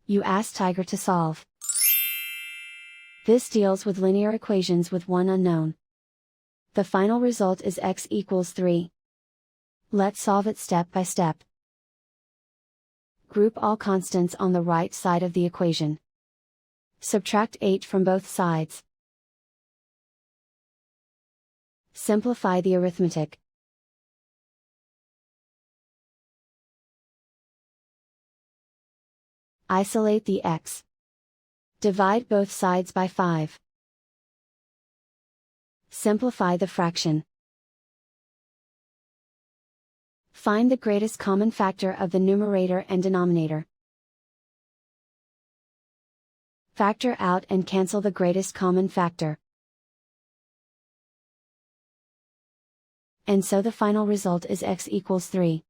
You ask Tiger to solve. This deals with linear equations with one unknown. The final result is x equals 3. Let's solve it step by step. Group all constants on the right side of the equation. Subtract 8 from both sides. Simplify the arithmetic. Isolate the x. Divide both sides by 5. Simplify the fraction. Find the greatest common factor of the numerator and denominator. Factor out and cancel the greatest common factor. And so the final result is x equals 3.